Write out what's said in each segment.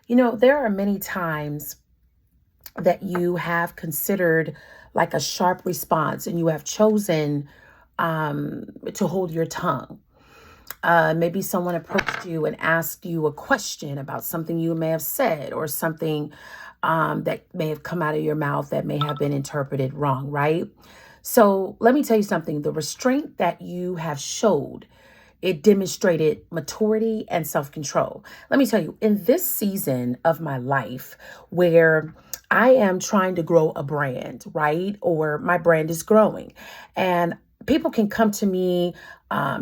There are many times that you have considered like a sharp response and you have chosen to hold your tongue. Maybe someone approached you and asked you a question about something you may have said or something that may have come out of your mouth that may have been interpreted wrong, right? So let me tell you something. The restraint that you have showed, it demonstrated maturity and self-control. Let me tell you, in this season of my life where I am trying to grow a brand, right? Or my brand is growing and people can come to me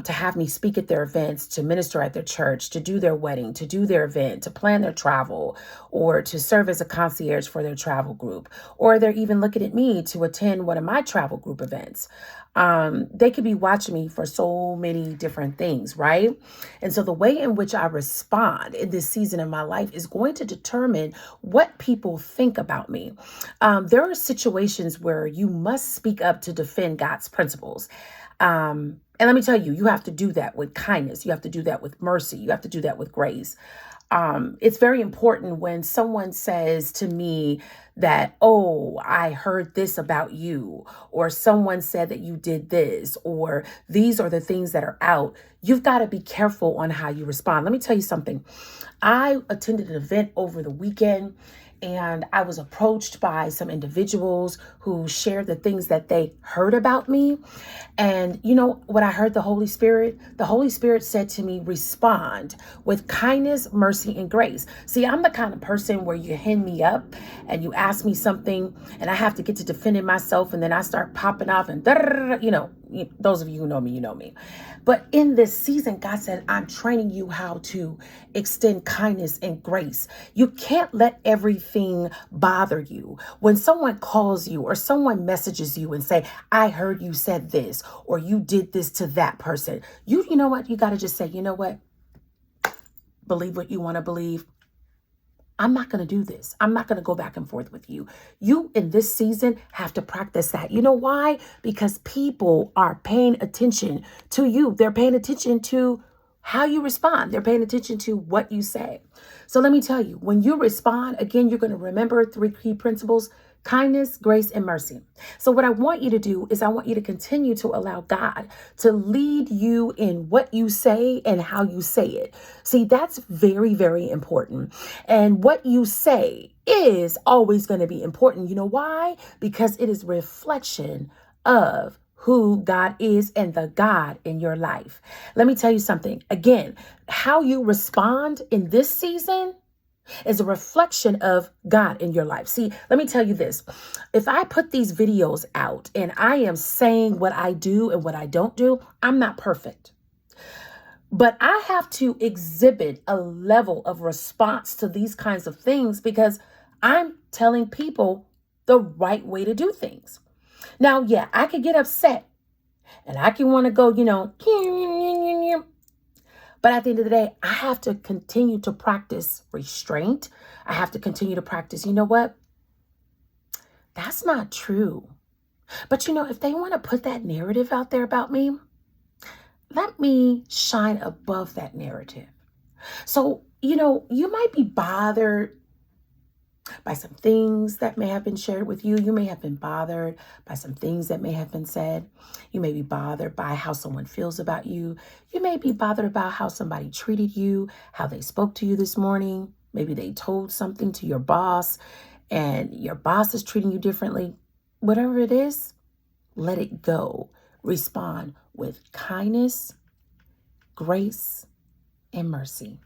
to have me speak at their events, to minister at their church, to do their wedding, to do their event, to plan their travel, or to serve as a concierge for their travel group. Or they're even looking at me to attend one of my travel group events. They could be watching me for so many different things, right? And so the way in which I respond in this season of my life is going to determine what people think about me. There are situations where you must speak up to defend God's principles. And let me tell you, you have to do that with kindness. You have to do that with mercy. You have to do that with grace. It's very important when someone says to me that, oh, I heard this about you, or someone said that you did this, or these are the things that are out. You've got to be careful on how you respond. Let me tell you something. I attended an event over the weekend and I was approached by some individuals who shared the things that they heard about me. And you know what I heard the Holy Spirit? The Holy Spirit said to me, respond with kindness, mercy, and grace. See, I'm the kind of person where you hand me up and you ask me something and I have to get to defending myself and then I start popping off and those of you who know me, you know me. But in this season, God said, I'm training you how to extend kindness and grace. You can't let everything bother you. When someone calls you or someone messages you and say, I heard you said this, or you did this to that person, you know what? You got to just say, you know what? Believe what you want to believe. I'm not going to do this. I'm not going to go back and forth with you. You in this season have to practice that. You know why? Because people are paying attention to you. They're paying attention to how you respond. They're paying attention to what you say. So let me tell you, when you respond, again, you're going to remember 3 key principles: kindness, grace, and mercy. So what I want you to do is I want you to continue to allow God to lead you in what you say and how you say it. See, that's very, very important. And what you say is always going to be important. You know why? Because it is reflection of who God is and the God in your life. Let me tell you something. Again, how you respond in this season is a reflection of God in your life. See, let me tell you this. If I put these videos out and I am saying what I do and what I don't do, I'm not perfect. But I have to exhibit a level of response to these kinds of things because I'm telling people the right way to do things. Now, yeah, I could get upset and I can want to go, but at the end of the day, I have to continue to practice restraint. I have to continue to practice, you know what? That's not true. But if they want to put that narrative out there about me, let me shine above that narrative. So, you might be bothered by some things that may have been shared with you. You may have been bothered by some things that may have been said. You may be bothered by how someone feels about you. You may be bothered about how somebody treated you, how they spoke to you this morning. Maybe they told something to your boss and your boss is treating you differently. Whatever it is, let it go. Respond with kindness, grace, and mercy.